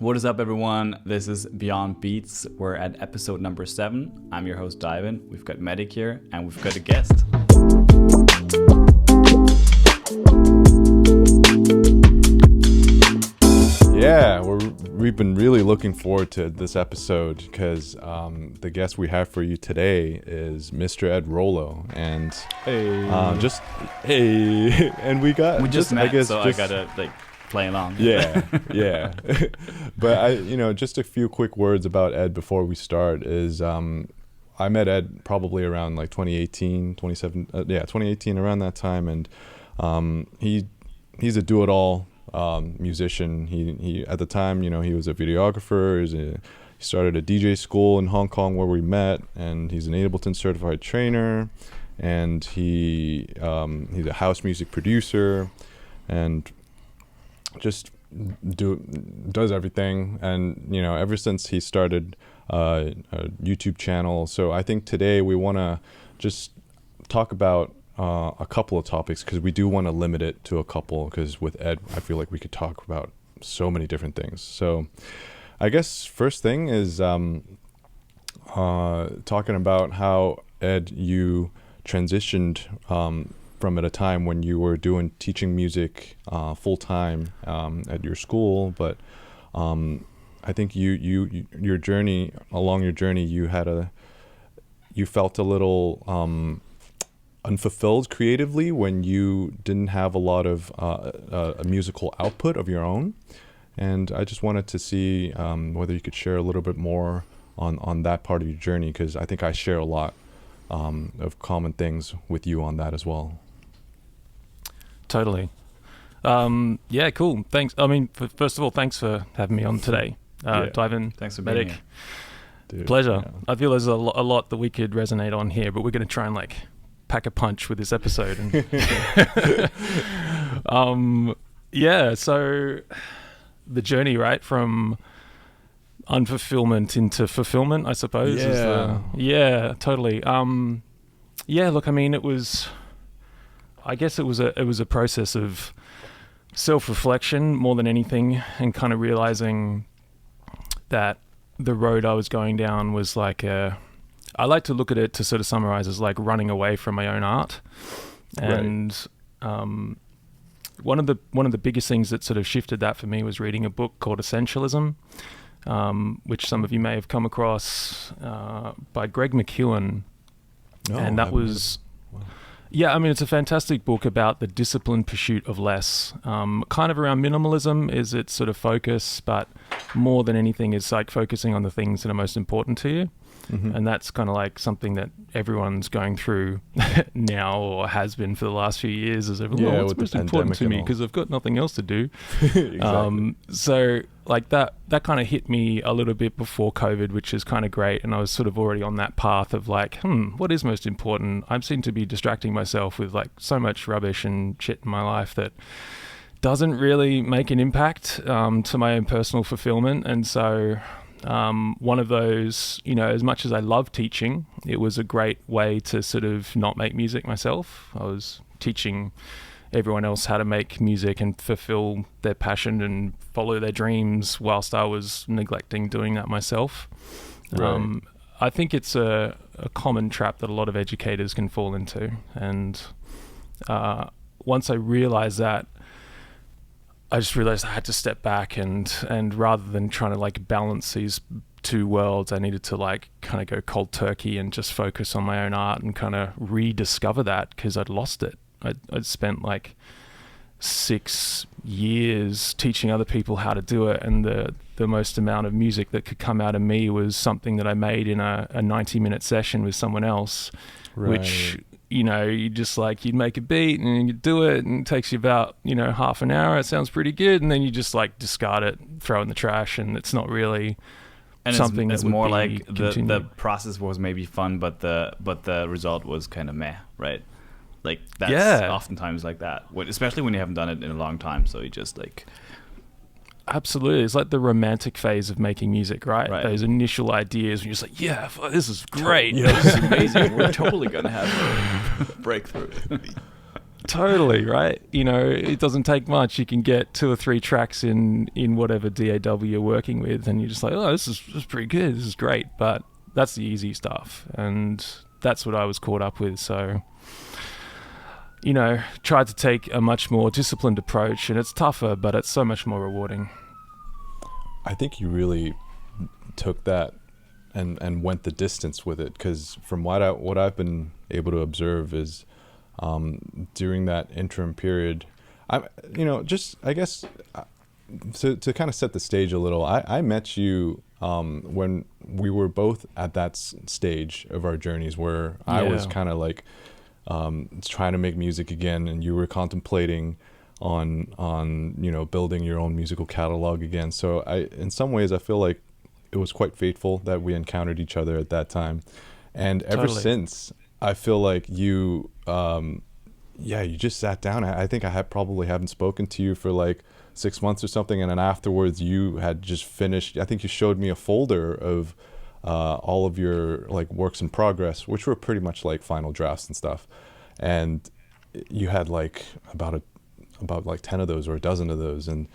What is up, everyone? This is Beyond Beats. We're at episode number 7. I'm your host, DYVN. We've got Metic here, and we've got a guest. Yeah, we've been really looking forward to this episode because the guest we have for you today is Mr. Ed Rollo, and and we just met, I gotta play along. Yeah. But just a few quick words about Ed before we start is I met Ed probably around 2018, 2018, around that time, and he's a do-it-all musician. He at the time, he was a videographer. He started a DJ school in Hong Kong where we met, and he's an Ableton certified trainer, and he's a house music producer, and just does everything. And ever since he started a YouTube channel. So I think today we want to just talk about a couple of topics, because we do want to limit it to a couple, because with Ed I feel like we could talk about so many different things. So I guess first thing is talking about how, Ed, you transitioned from at a time when you were teaching music full time at your school, but I think your journey, you felt a little unfulfilled creatively when you didn't have a lot of a musical output of your own. And I just wanted to see whether you could share a little bit more on that part of your journey, because I think I share a lot of common things with you on that as well. Totally. Yeah, cool. Thanks. I mean, first of all, thanks for having me on today. DYVN Thanks for being Metic. here. Dude, Pleasure. yeah. I feel there's a lot that we could resonate on here, but we're going to try and pack a punch with this episode. And so the journey, right, from unfulfillment into fulfillment, I suppose. Yeah. Totally. Look, I mean, it was a process of self-reflection more than anything, and kind of realizing that the road I was going down was I like to look at it to sort of summarize as running away from my own art. And one of the biggest things that sort of shifted that for me was reading a book called Essentialism, which some of you may have come across, by Greg McKeown. And that was... Yeah, I mean, it's a fantastic book about the disciplined pursuit of less. Kind of around minimalism is its sort of focus, but more than anything is focusing on the things that are most important to you. Mm-hmm. And that's kind of something that everyone's going through now, or has been for the last few years, as everyone, what's most important to me, because I've got nothing else to do. Exactly. So that kind of hit me a little bit before COVID, which is kind of great. And I was sort of already on that path of what is most important? I seem to be distracting myself with so much rubbish and shit in my life that doesn't really make an impact to my own personal fulfillment. And so one of those, as much as I love teaching, it was a great way to sort of not make music myself. I was teaching everyone else how to make music and fulfill their passion and follow their dreams, whilst I was neglecting doing that myself. Right. I think it's a common trap that a lot of educators can fall into. And once I realized that, I just realized I had to step back, and rather than trying to balance these two worlds, I needed to kind of go cold turkey and just focus on my own art and kind of rediscover that, because I'd lost it. I'd spent 6 years teaching other people how to do it, and the most amount of music that could come out of me was something that I made in a 90-minute session with someone else. Right. Which you just you'd make a beat and you do it, and it takes you about half an hour. It sounds pretty good, and then you just discard it, throw it in the trash, and it's not really something it's that more would be the process was maybe fun, but the result was kind of meh, right? That's oftentimes like that, especially when you haven't done it in a long time. So you just Absolutely. It's the romantic phase of making music, right? Those initial ideas, when you're just yeah, this is great. This is amazing. We're totally going to have a breakthrough. Totally, right? You know, it doesn't take much. You can get 2 or 3 tracks in whatever DAW you're working with, and you're just like, oh, this is pretty good. This is great. But that's the easy stuff, and that's what I was caught up with. So, you know, tried to take a much more disciplined approach, and it's tougher, but it's so much more rewarding. I think you really took that and went the distance with it, because from what I've been able to observe is during that interim period, I guess to kind of set the stage a little, I met you when we were both at that stage of our journeys where I was kind of like trying to make music again, and you were contemplating on building your own musical catalog again. So in some ways I feel like it was quite fateful that we encountered each other at that time, and ever since I feel like you you just sat down. I think I probably haven't spoken to you for like 6 months or something, and then afterwards you had just finished. I think you showed me a folder of all of your like works in progress, which were pretty much like final drafts and stuff, and you had like about like 10 of those or a dozen of those, and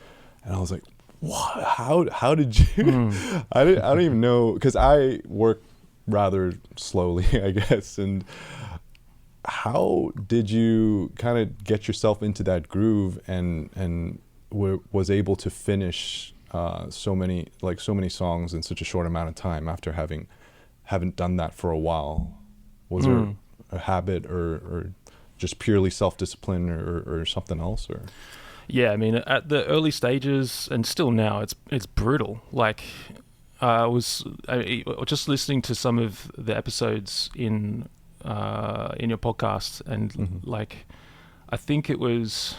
I was like, what? How did you? I don't even know, because I work rather slowly, I guess. And how did you kind of get yourself into that groove and was able to finish so many songs in such a short amount of time after haven't done that for a while? Was there a habit or just purely self-discipline or something else? Or yeah, I mean, at the early stages and still now, it's brutal. Like, I was just listening to some of the episodes in your podcast, and like, I think it was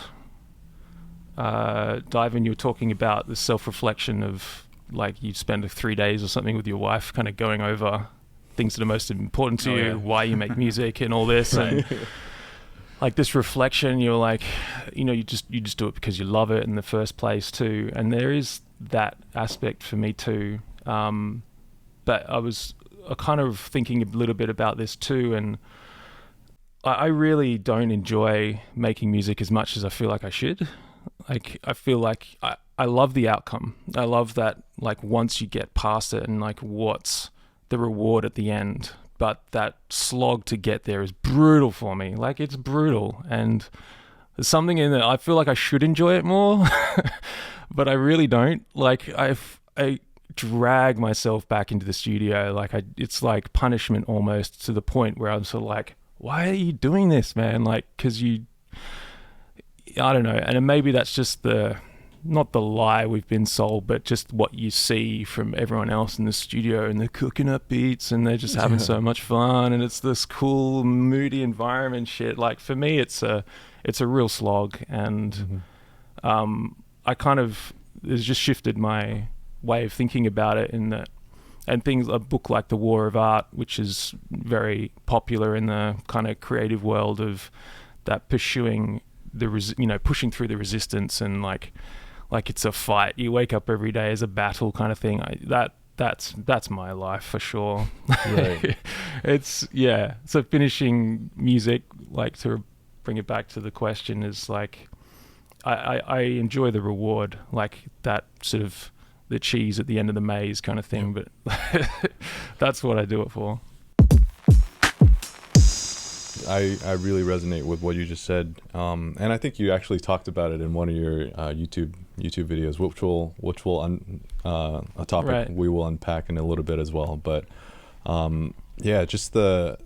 DYVN, you were talking about the self-reflection of like you spend 3 days or something with your wife, kind of going over things that are most important to you, why you make music and all this, and like this reflection. You're like, you just do it because you love it in the first place too. And there is that aspect for me too. But I was kind of thinking a little bit about this too, and I really don't enjoy making music as much as I feel like I should. Like, I feel like I love the outcome. I love that, like, once you get past it and like what's the reward at the end. But that slog to get there is brutal for me. Like, it's brutal. And there's something in it. I feel like I should enjoy it more, but I really don't. Like, I drag myself back into the studio. Like, it's like punishment almost, to the point where I'm sort of like, why are you doing this, man? Like, because I don't know. And maybe that's just not the lie we've been sold, but just what you see from everyone else in the studio, and they're cooking up beats and they're just having so much fun, and it's this cool, moody environment shit. Like, for me, it's a real slog, and I kind of, it's just shifted my way of thinking about it in that. And a book like The War of Art, which is very popular in the kind of creative world of that, pursuing pushing through the resistance, and like it's a fight. You wake up every day as a battle kind of thing. That's my life for sure. Right. So finishing music, like, to bring it back to the question, is like I enjoy the reward, like that sort of the cheese at the end of the maze kind of thing. But that's what I do it for. I really resonate with what you just said, and I think you actually talked about it in one of your YouTube videos, which will a topic we will unpack in a little bit as well. But just the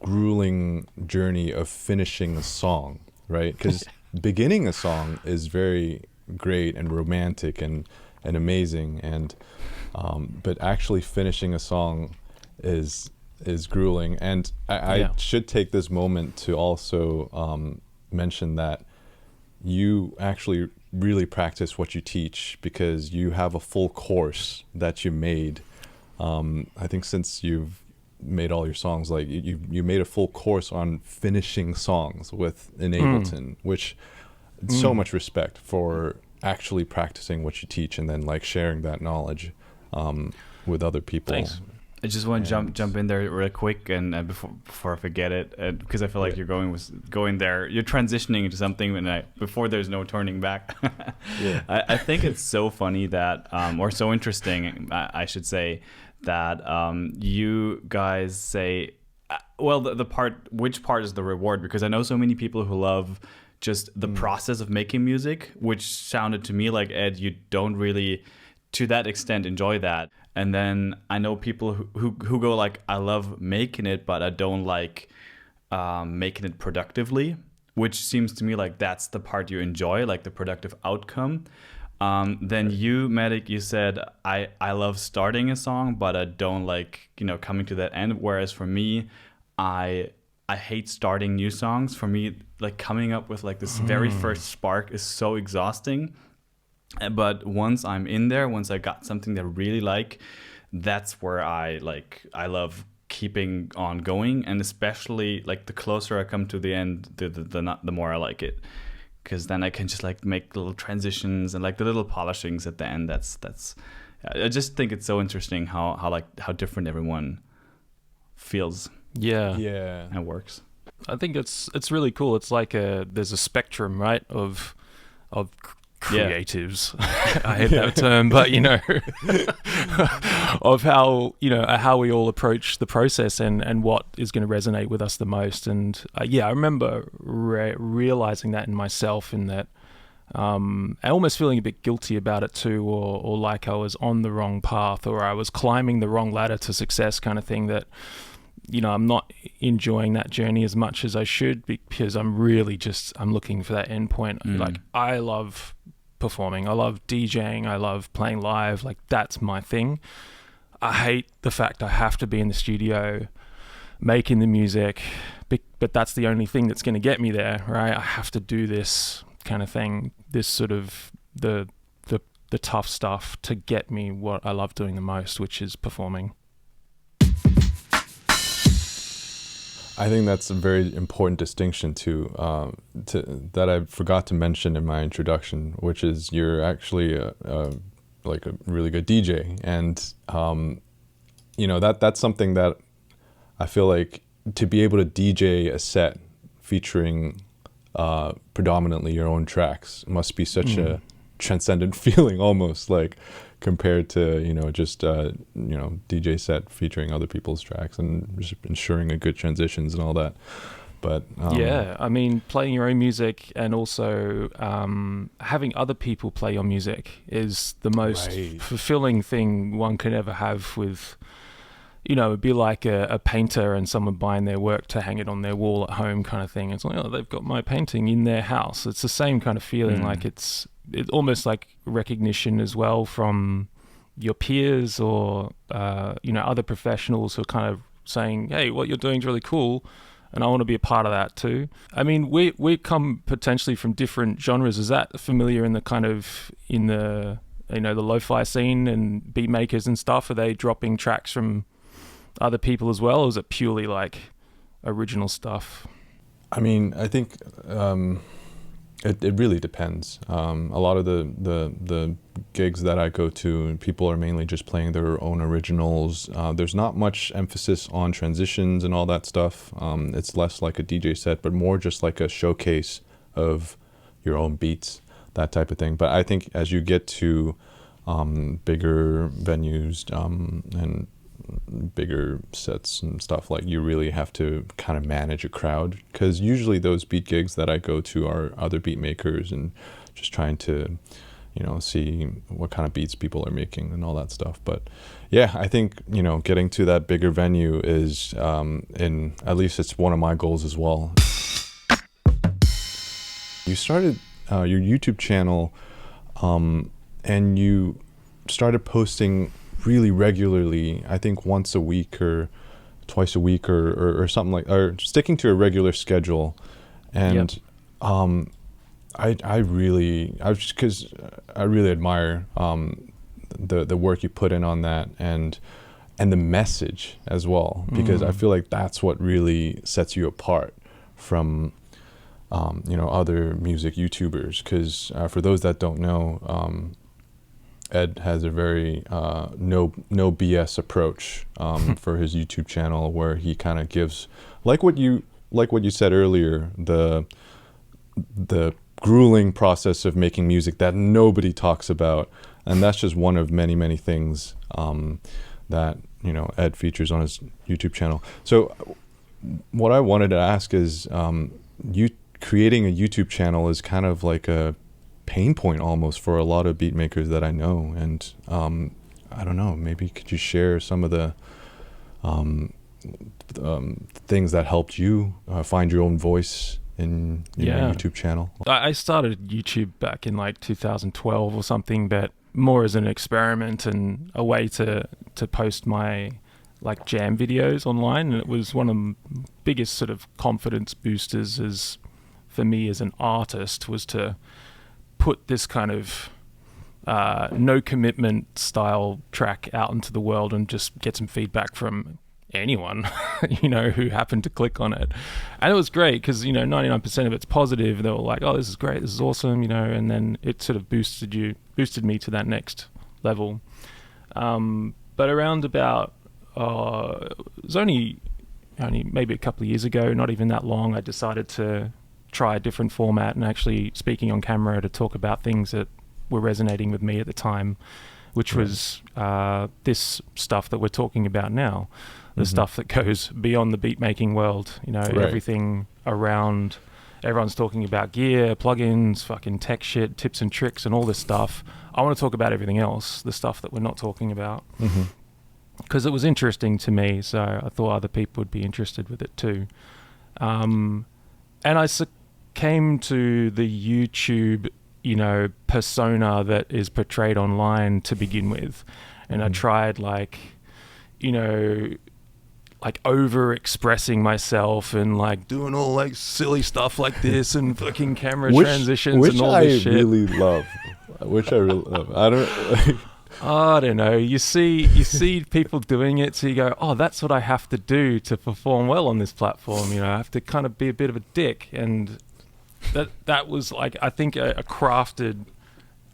grueling journey of finishing a song, right? Because beginning a song is very great and romantic and amazing, and but actually finishing a song is grueling. And I should take this moment to also mention that you actually really practice what you teach, because you have a full course that you made. I think since you've made all your songs, like you made a full course on finishing songs with in Ableton, which so much respect for actually practicing what you teach and then like sharing that knowledge with other people. Thanks. I just want to jump in there real quick and before I forget it, because I feel like you're going there. You're transitioning into something, and before there's no turning back. Yeah. I think it's so funny that, or so interesting, I should say, that you guys say, well, which part is the reward? Because I know so many people who love just the process of making music, which sounded to me like, Ed, you don't really, to that extent, enjoy that. And then I know people who go like, I love making it, but I don't like making it productively, which seems to me like that's the part you enjoy, like the productive outcome. Then you, Metic, you said, I love starting a song, but I don't like, coming to that end. Whereas for me, I hate starting new songs. For me, like coming up with like this very first spark is so exhausting. But once I'm in there, once I got something that I really like, that's where I love keeping on going. And especially like the closer I come to the end, the more I like it. Because then I can just like make little transitions and like the little polishings at the end. That's I just think it's so interesting how different everyone feels. Yeah. And works. I think it's really cool. It's like there's a spectrum, right, of creatives. I hate that term, but of how we all approach the process and what is going to resonate with us the most. And I remember realizing that in myself, in that I almost feeling a bit guilty about it too, or like I was on the wrong path, or I was climbing the wrong ladder to success, kind of thing. That I'm not enjoying that journey as much as I should, because I'm looking for that end point. Like, I love performing, I love DJing, I love playing live, like that's my thing. I hate the fact I have to be in the studio making the music, but that's the only thing that's going to get me there, right? I have to do this kind of thing, this sort of the tough stuff to get me what I love doing the most, which is performing. I think that's a very important distinction that I forgot to mention in my introduction, which is you're actually like a really good DJ, and that's something that I feel like, to be able to DJ a set featuring predominantly your own tracks must be such a transcendent feeling, almost, like, compared to just DJ set featuring other people's tracks and just ensuring a good transitions and all that. But I mean, playing your own music and also having other people play your music is the most fulfilling thing one could ever have. With it'd be like a painter and someone buying their work to hang it on their wall at home, kind of thing. It's like, oh, they've got my painting in their house. It's the same kind of feeling. Like it's almost like recognition as well from your peers or other professionals who are kind of saying, hey, what you're doing is really cool, and I want to be a part of that too. I mean, we come potentially from different genres. Is that familiar in the kind of the lo-fi scene and beat makers and stuff? Are they dropping tracks from other people as well, or is it purely like original stuff? I mean, I think it really depends. A lot of the gigs that I go to, people are mainly just playing their own originals. There's not much emphasis on transitions and all that stuff. It's less like a DJ set, but more just like a showcase of your own beats, that type of thing. But I think as you get to bigger venues and bigger sets and stuff, like, you really have to kind of manage a crowd, because usually those beat gigs that I go to are other beat makers and just trying to see what kind of beats people are making and all that stuff. But yeah, I think getting to that bigger venue is at least it's one of my goals as well. You started your YouTube channel and you started posting really regularly, I think once a week or twice a week or something, like, or sticking to a regular schedule. And I really admire the work you put in on that, and the message as well, because I feel like that's what really sets you apart from other music YouTubers. Because for those that don't know, Ed has a very no BS approach for his YouTube channel, where he kind of gives, like what you said earlier, the grueling process of making music that nobody talks about, and that's just one of many things that Ed features on his YouTube channel. So what I wanted to ask is, you creating a YouTube channel is kind of like a pain point almost for a lot of beat makers that I know, and I don't know, maybe could you share some of the things that helped you find your own voice in your YouTube channel? I started YouTube back in like 2012 or something, but more as an experiment and a way to post my like jam videos online, and it was one of the biggest sort of confidence boosters as for me as an artist, was to put this kind of no commitment style track out into the world and just get some feedback from anyone who happened to click on it. And it was great because 99% of it's positive. They were like, oh, this is great, this is awesome, and then it sort of boosted me to that next level. But around about it was only maybe a couple of years ago, not even that long, I decided to try a different format and actually speaking on camera to talk about things that were resonating with me at the time, which was this stuff that we're talking about now, the stuff that goes beyond the beat making world, everything around. Everyone's talking about gear, plugins, fucking tech shit, tips and tricks and all this stuff. I want to talk about everything else, the stuff that we're not talking about, because it was interesting to me, so I thought other people would be interested with it too. And I came to the YouTube, persona that is portrayed online to begin with. And I tried like over expressing myself and like doing all like silly stuff like this and fucking camera transitions and all this shit. Which I really love. I don't know. You see people doing it, so you go, oh, that's what I have to do to perform well on this platform. I have to kind of be a bit of a dick, and that was like, I think I crafted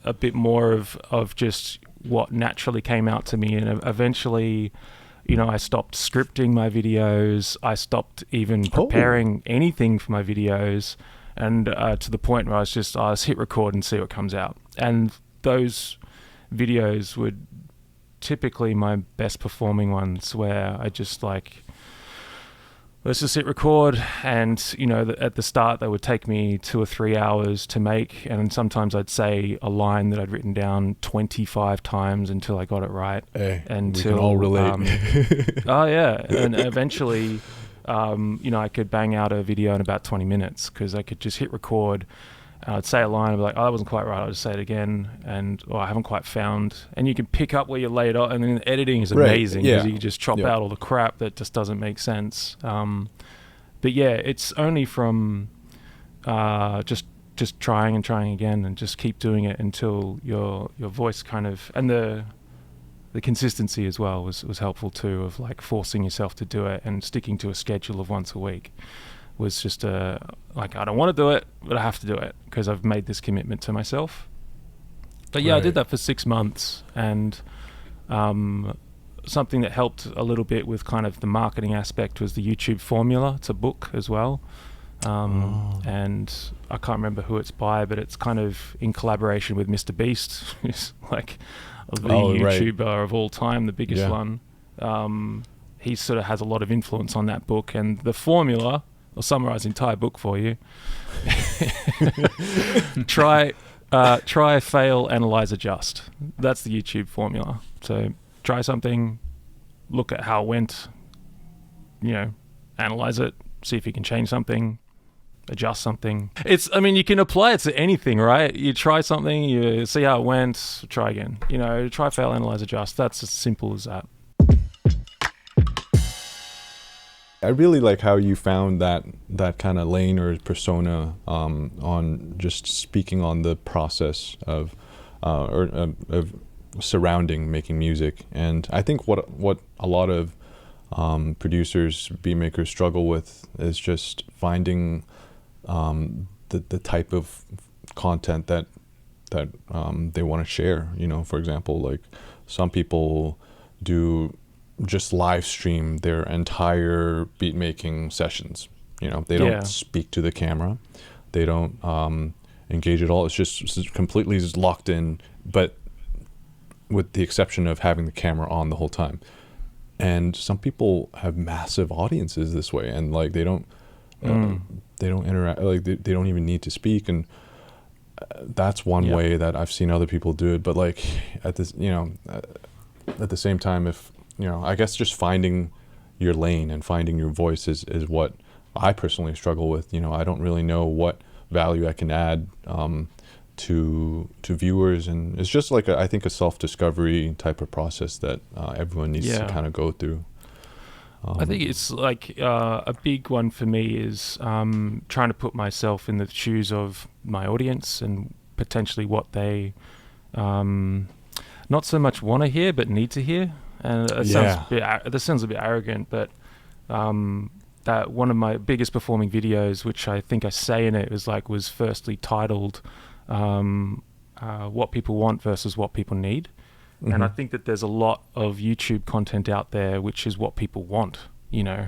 a bit more of just what naturally came out to me, and eventually, I stopped scripting my videos. I stopped even preparing anything for my videos, and to the point where I was hit record and see what comes out, and those videos were typically my best performing ones, where I just like, let's just hit record, and at the start they would take me 2 or 3 hours to make, and sometimes I'd say a line that I'd written down 25 times until I got it right. Hey, until, we can all relate. Oh yeah, and eventually I could bang out a video in about 20 minutes because I could just hit record. I'd say a line, I'd be like, oh, that wasn't quite right, I'll just say it again, and I haven't quite found, and you can pick up where you laid off, and then the editing is amazing because you can just chop out all the crap that just doesn't make sense. But yeah, it's only from just trying and trying again, and just keep doing it until your voice kind of, and the consistency as well was helpful too, of like forcing yourself to do it and sticking to a schedule of once a week. Was just like, I don't want to do it, but I have to do it because I've made this commitment to myself. But yeah, I did that for 6 months, and something that helped a little bit with kind of the marketing aspect was the YouTube formula. It's a book as well, and I can't remember who it's by, but it's kind of in collaboration with Mr. Beast, who's like the YouTuber of all time, the biggest one. He sort of has a lot of influence on that book, and the formula. I'll summarize the entire book for you. Try, fail, analyze, adjust. That's the YouTube formula. So try something, look at how it went, analyze it, see if you can change something, adjust something. You can apply it to anything, right? You try something, you see how it went, try again. Try, fail, analyze, adjust. That's as simple as that. I really like how you found that kind of lane or persona on just speaking on the process of surrounding making music. And I think what a lot of producers, beat makers struggle with is just finding the type of content that that they want to share. You know, for example, like some people do just live stream their entire beat making sessions. You know, they don't speak to the camera, they don't engage at all. It's just completely locked in, but with the exception of having the camera on the whole time. And some people have massive audiences this way, and like they don't interact, like they don't even need to speak. And that's one way that I've seen other people do it. But like at this, you know, at the same time, if, you know, I guess just finding your lane and finding your voice is what I personally struggle with. You know, I don't really know what value I can add to viewers, and it's just like I think a self-discovery type of process that everyone needs to kind of go through. I think it's like a big one for me is trying to put myself in the shoes of my audience and potentially what they not so much want to hear but need to hear. And that sounds a bit arrogant, but that one of my biggest performing videos, which I think I say in it, was firstly titled "What People Want versus What People Need." Mm-hmm. And I think that there's a lot of YouTube content out there which is what people want. You know,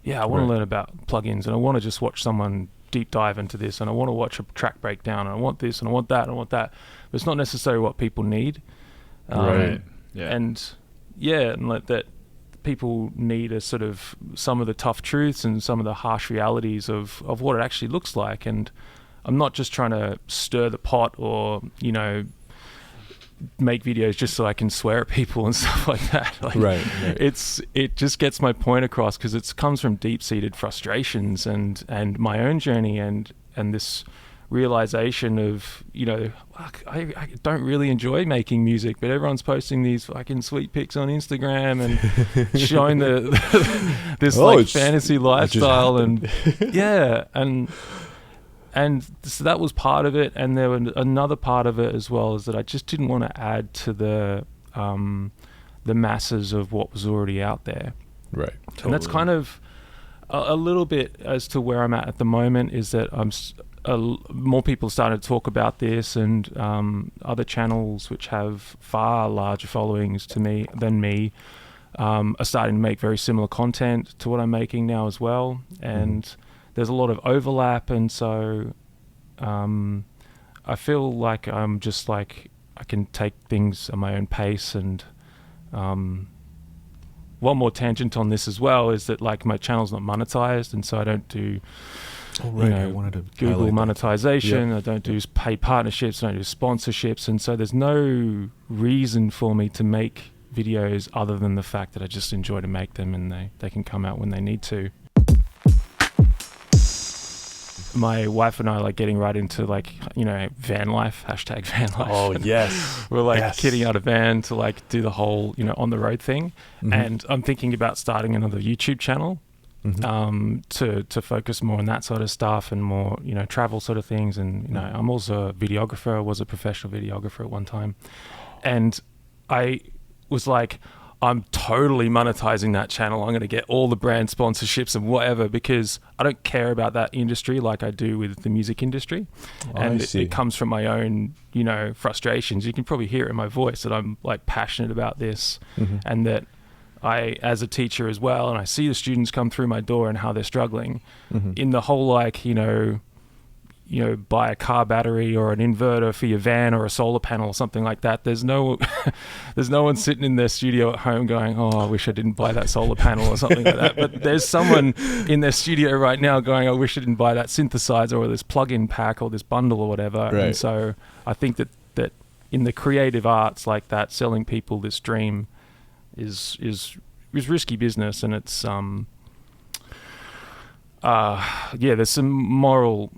I want to learn about plugins, and I want to just watch someone deep dive into this, and I want to watch a track breakdown, and I want this, and I want that, and I want that. But it's not necessarily what people need. Right. Yeah. And like that, people need a sort of some of the tough truths and some of the harsh realities of what it actually looks like. And I'm not just trying to stir the pot or, you know, make videos just so I can swear at people and stuff like that. Like, right. It just gets my point across because it comes from deep-seated frustrations and my own journey and this realization of, you know, I don't really enjoy making music, but everyone's posting these fucking sweet pics on Instagram and showing this fantasy lifestyle and and so that was part of it. And there was another part of it as well, is that I just didn't want to add to the masses of what was already out there. Right. Totally. And that's kind of a little bit as to where I'm at the moment, is that more people started to talk about this, and other channels which have far larger followings than me are starting to make very similar content to what I'm making now as well. And there's a lot of overlap, and so I feel like I'm just like I can take things at my own pace. And one more tangent on this as well is that like my channel's not monetized, and so I don't do I wanted to Google monetization. I don't do paid partnerships. I don't do sponsorships, and so there's no reason for me to make videos other than the fact that I just enjoy to make them, and they can come out when they need to. My wife and I are like getting right into like, you know, van life, #van life. Oh, yes. We're like kitting out a van to like do the whole, you know, on the road thing. And I'm thinking about starting another YouTube channel to focus more on that sort of stuff and more, you know, travel sort of things. And, you know, I'm also a videographer. I was a professional videographer at one time. And I was like, I'm totally monetizing that channel. I'm going to get all the brand sponsorships and whatever, because I don't care about that industry like I do with the music industry. And it comes from my own, you know, frustrations. You can probably hear it in my voice that I'm like passionate about this, and that I, as a teacher as well, and I see the students come through my door and how they're struggling in the whole, like, you know, buy a car battery or an inverter for your van or a solar panel or something like that. There's no one sitting in their studio at home going, oh, I wish I didn't buy that solar panel or something like that. But there's someone in their studio right now going, I wish I didn't buy that synthesizer or this plug-in pack or this bundle or whatever. Right. And so I think that in the creative arts like that, selling people this dream is risky business, and it's there's some moral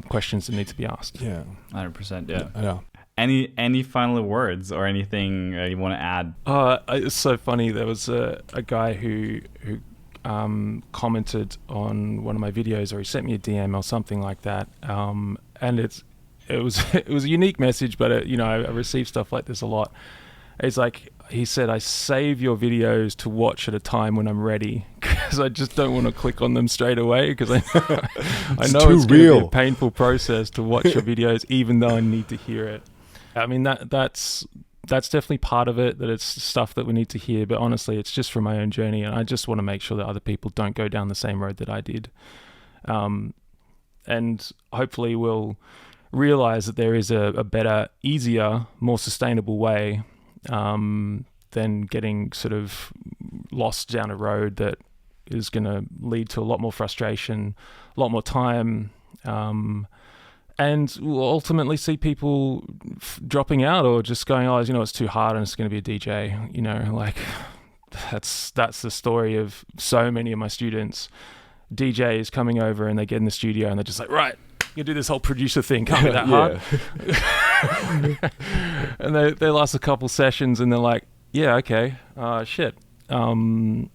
questions that need to be asked. Yeah, 100%. Yeah. Any final words or anything you want to add? It's so funny. There was a guy who commented on one of my videos, or he sent me a DM or something like that. And it was a unique message, but I receive stuff like this a lot. It's like, he said, I save your videos to watch at a time when I'm ready, because I just don't want to click on them straight away, because I know it's going to be a painful process to watch your videos, even though I need to hear it. I mean, that's definitely part of it, that it's stuff that we need to hear, but honestly, it's just from my own journey, and I just want to make sure that other people don't go down the same road that I did. And hopefully we'll realize that there is a better, easier, more sustainable way than getting sort of lost down a road that is going to lead to a lot more frustration, a lot more time, and we'll ultimately see people dropping out or just going, oh, it's too hard and it's going to be a DJ. Like that's the story of so many of my students. DJs coming over and they get in the studio and they're just like, right, you do this whole producer thing, can't be that hard. And they last a couple sessions and they're like, yeah, okay, shit. And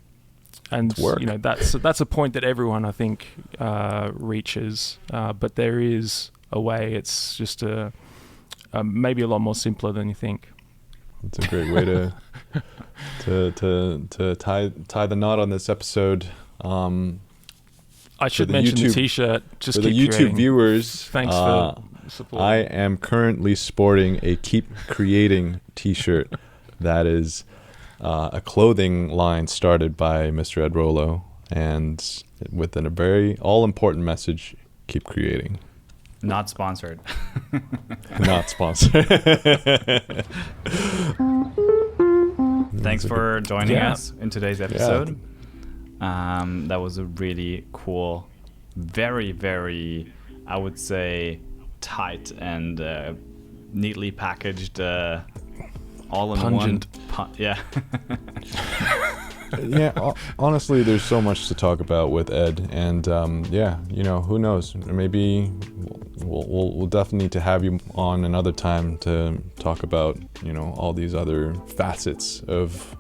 that's a point that everyone, I think, reaches, but there is a way. It's just maybe a lot more simpler than you think. It's a great way to tie the knot on this episode. I should mention the T-shirt. Just for the YouTube creating. Viewers. Thanks for support. I am currently sporting a Keep Creating T-shirt that is a clothing line started by Mr. Ed Rollo, and with a very all-important message: keep creating. Not sponsored. Not sponsored. Thanks for joining us in today's episode. That was a really cool, very, very, I would say, tight and neatly packaged, all in Pungent. Yeah, honestly, there's so much to talk about with Ed, and who knows? Maybe we'll definitely need to have you on another time to talk about all these other facets of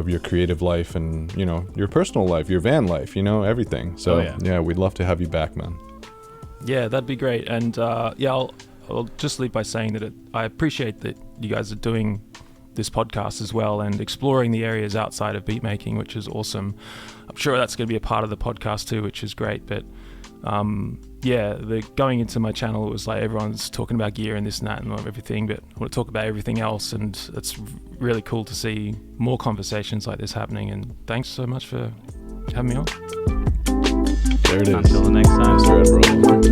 your creative life and your personal life, your van life, everything. So we'd love to have you back, man. Yeah, that'd be great. And I'll just leave by saying that I appreciate that you guys are doing this podcast as well and exploring the areas outside of beat making, which is awesome. I'm sure that's going to be a part of the podcast too, which is great. But going into my channel, it was like everyone's talking about gear and this and that and everything, but I want to talk about everything else, and it's really cool to see more conversations like this happening. And thanks so much for having me on. There it is. Until the next time. Mr. Ed Rollo.